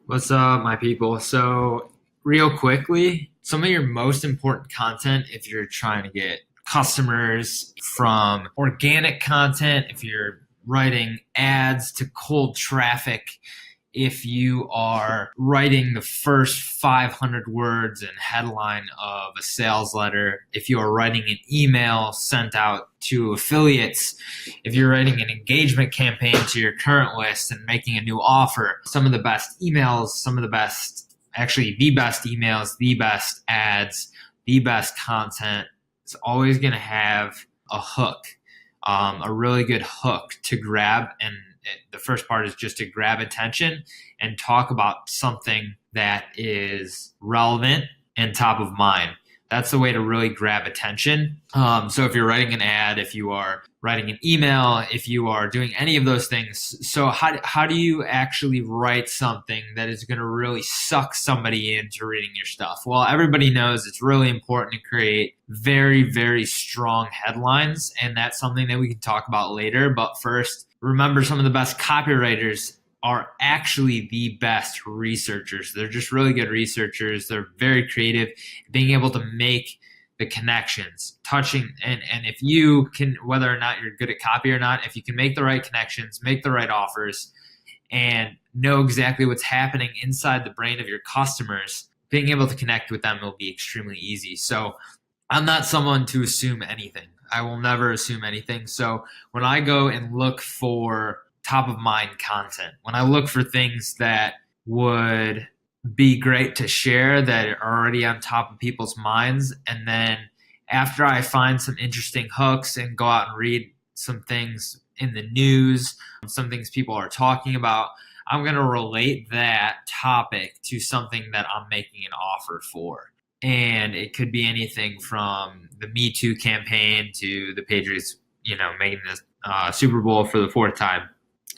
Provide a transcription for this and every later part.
What's up, my people? So, real quickly, some of your most important content if you're trying to get customers from organic content, if you're writing ads to cold traffic, if you are writing the first 500 words and headline of a sales letter, if you are writing an email sent out to affiliates, if you're writing an engagement campaign to your current list and making a new offer, some of the best emails, some of the best, actually the best emails, the best ads, the best content, it's always going to have a hook, a really good hook to grab. And the first part is just to grab attention and talk about something that is relevant and top of mind. That's the way to really grab attention. So if you're writing an ad, if you are writing an email, if you are doing any of those things, so how do you actually write something that is going to really suck somebody into reading your stuff? Well, everybody knows it's really important to create very, very strong headlines, and that's something that we can talk about later. But first, remember, some of the best copywriters are actually the best researchers. They're just really good researchers. They're very creative, being able to make the connections, touching, and if you can, whether or not you're good at copy or not, if you can make the right connections, make the right offers, and know exactly what's happening inside the brain of your customers, being able to connect with them will be extremely easy. So I'm not someone to assume anything. I will never assume anything. So when I go and look for top of mind content, when I look for things that would be great to share that are already on top of people's minds, and then after I find some interesting hooks and go out and read some things in the news, some things people are talking about, I'm going to relate that topic to something that I'm making an offer for. And it could be anything from the Me Too campaign to the Patriots, making the Super Bowl for the fourth time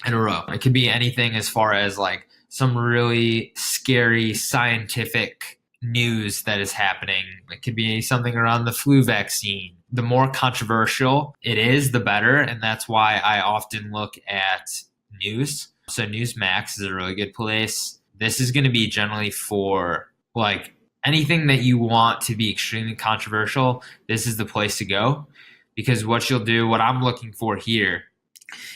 in a row. It could be anything as far as like some really scary scientific news that is happening. It could be something around the flu vaccine. The more controversial it is, the better. And that's why I often look at news. So Newsmax is a really good place. This is going to be generally for like anything that you want to be extremely controversial. This is the place to go, because what I'm looking for here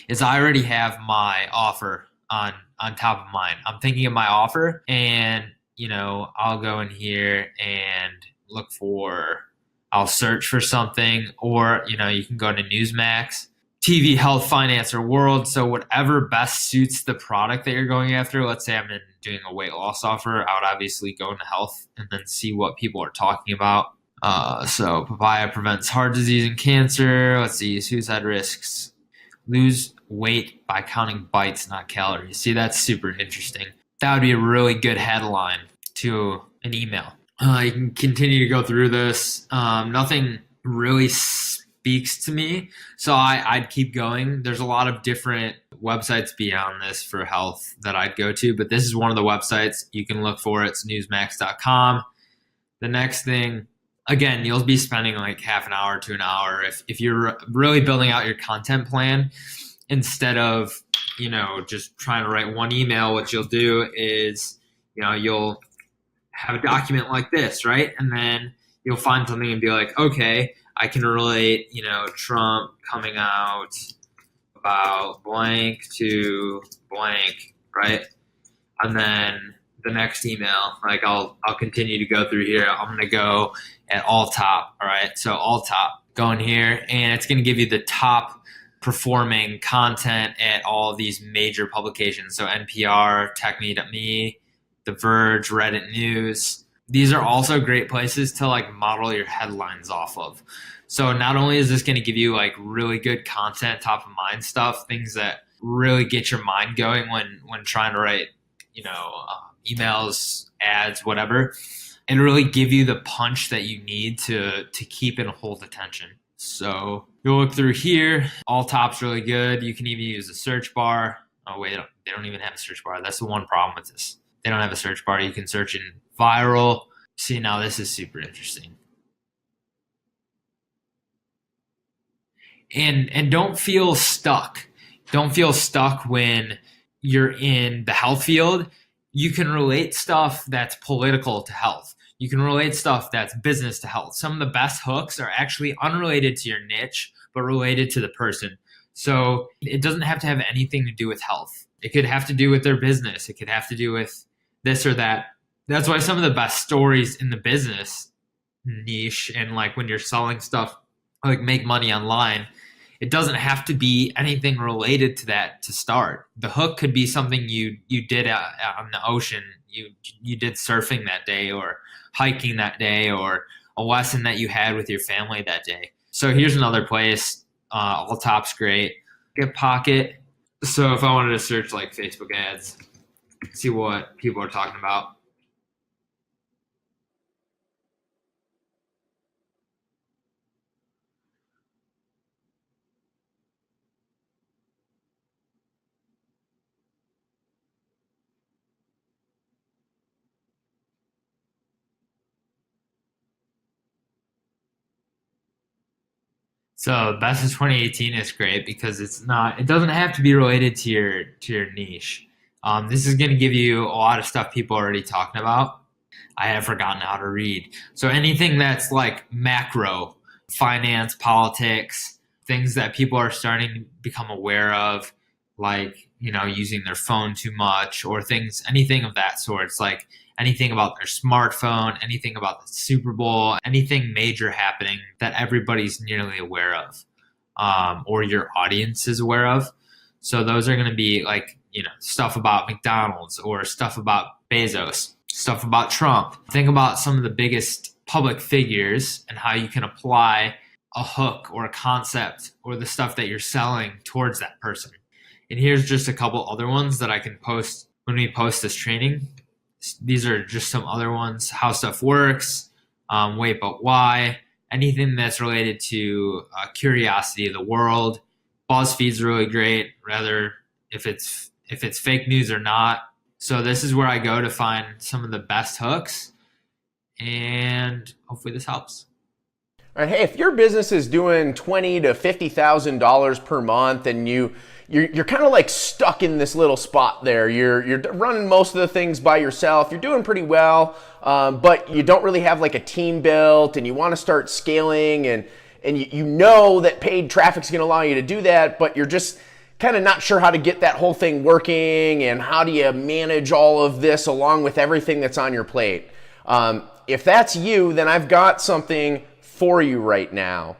is I already have my offer on top of mind. I'm thinking of my offer, and I'll go in here and I'll search for something, or you can go to Newsmax, TV, health, finance, or world. So whatever best suits the product that you're going after. Let's say I'm doing a weight loss offer. I would obviously go into health and then see what people are talking about. So papaya prevents heart disease and cancer. Let's see, suicide risks. Lose weight by counting bites, not calories. See, that's super interesting. That would be a really good headline to an email. You can continue to go through this. Nothing really speaks to me, so I'd keep going. There's a lot of different websites beyond this for health that I'd go to, but this is one of the websites you can look for. It's newsmax.com. The next thing, again, you'll be spending like half an hour to an hour if you're really building out your content plan instead of just trying to write one email. What you'll do is you'll have a document like this, right? And then you'll find something and be like, okay, I can relate Trump coming out about blank to blank, right? And then the next email, like I'll continue to go through here. I'm gonna go at all top. All right, so all top, go in here, and it's gonna give you the top performing content at all of these major publications. So NPR, TechMe.me, The Verge, Reddit News. These are also great places to like model your headlines off of. So not only is this going to give you like really good content, top of mind stuff, things that really get your mind going when trying to write, emails, ads, whatever, and really give you the punch that you need to keep and hold attention. So you'll look through here. All top's really good. You can even use a search bar. Oh wait, they don't even have a search bar. That's the one problem with this. They don't have a search bar. You can search in viral. See, now this is super interesting. And don't feel stuck. Don't feel stuck when you're in the health field. You can relate stuff that's political to health. You can relate stuff that's business to health. Some of the best hooks are actually unrelated to your niche, but related to the person. So it doesn't have to have anything to do with health. It could have to do with their business. It could have to do with this or that. That's why some of the best stories in the business niche and like when you're selling stuff, like make money online, it doesn't have to be anything related to that to start. The hook could be something you did out on the ocean. You did surfing that day, or hiking that day, or a lesson that you had with your family that day. So here's another place. Alltop's great. Get Pocket. So if I wanted to search like Facebook ads, see what people are talking about. So Best of 2018 is great because it doesn't have to be related to your niche. This is going to give you a lot of stuff people are already talking about. I have forgotten how to read. So anything that's like macro, finance, politics, things that people are starting to become aware of, like, using their phone too much, or anything of that sort. It's like anything about their smartphone, anything about the Super Bowl, anything major happening that everybody's nearly aware of, or your audience is aware of. So those are going to be like, stuff about McDonald's, or stuff about Bezos, stuff about Trump. Think about some of the biggest public figures and how you can apply a hook or a concept or the stuff that you're selling towards that person. And here's just a couple other ones that I can post when we post this training. These are just some other ones. How stuff works, wait, but why? Anything that's related to curiosity of the world. BuzzFeed's really great, rather if it's fake news or not. So this is where I go to find some of the best hooks, and hopefully this helps. All right, hey, if your business is doing $20,000 to $50,000 per month, and you're kind of like stuck in this little spot there. You're running most of the things by yourself. You're doing pretty well, but you don't really have like a team built, and you want to start scaling, and you know that paid traffic's going to allow you to do that, but you're just kind of not sure how to get that whole thing working, and how do you manage all of this along with everything that's on your plate. If that's you, then I've got something for you right now.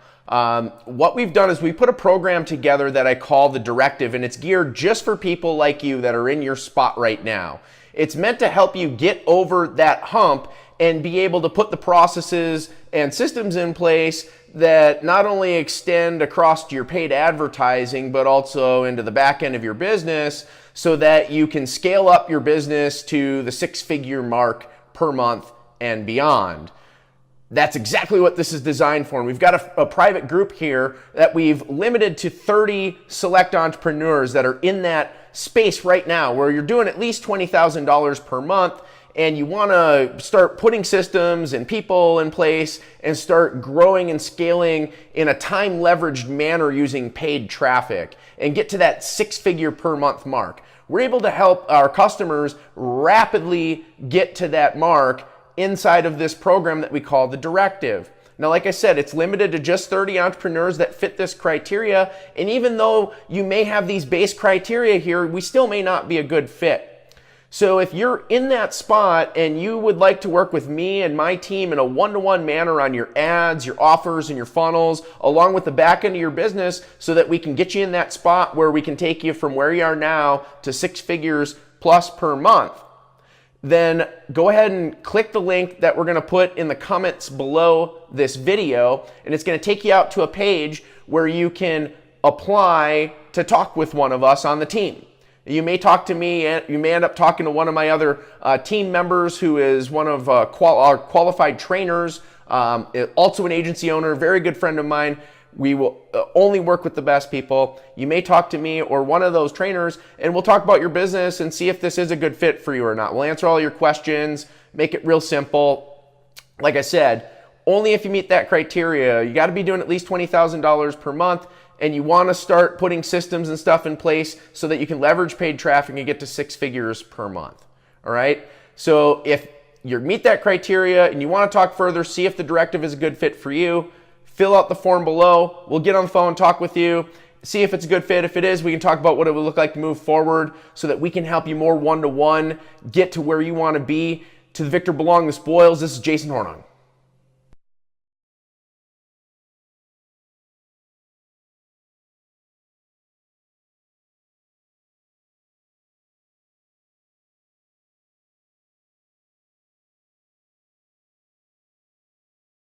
What we've done is we put a program together that I call the Directive, and it's geared just for people like you that are in your spot right now. It's meant to help you get over that hump and be able to put the processes and systems in place that not only extend across to your paid advertising, but also into the back end of your business, so that you can scale up your business to the six-figure mark per month and beyond. That's exactly what this is designed for. And we've got a private group here that we've limited to 30 select entrepreneurs that are in that space right now, where you're doing at least $20,000 per month, and you want to start putting systems and people in place and start growing and scaling in a time leveraged manner using paid traffic and get to that six-figure per month mark. We're able to help our customers rapidly get to that mark inside of this program that we call the Directive. Now, like I said, it's limited to just 30 entrepreneurs that fit this criteria. And even though you may have these base criteria here, we still may not be a good fit. So if you're in that spot and you would like to work with me and my team in a one-to-one manner on your ads, your offers, and your funnels, along with the back end of your business, so that we can get you in that spot where we can take you from where you are now to six figures plus per month, then go ahead and click the link that we're going to put in the comments below this video, and it's going to take you out to a page where you can apply to talk with one of us on the team. You may talk to me, and you may end up talking to one of my other team members, who is one of our qualified trainers, also an agency owner, very good friend of mine. We will only work with the best people. You may talk to me or one of those trainers, and we'll talk about your business and see if this is a good fit for you or not. We'll answer all your questions, make it real simple. Like I said, only if you meet that criteria. You got to be doing at least $20,000 per month, and you want to start putting systems and stuff in place so that you can leverage paid traffic and get to six figures per month. All right. So if you meet that criteria and you want to talk further, see if the directive is a good fit for you, fill out the form below. We'll get on the phone, talk with you, see if it's a good fit. If it is, we can talk about what it would look like to move forward so that we can help you more one-to-one, get to where you want to be. To the victor belong the spoils. This is Jason Hornung.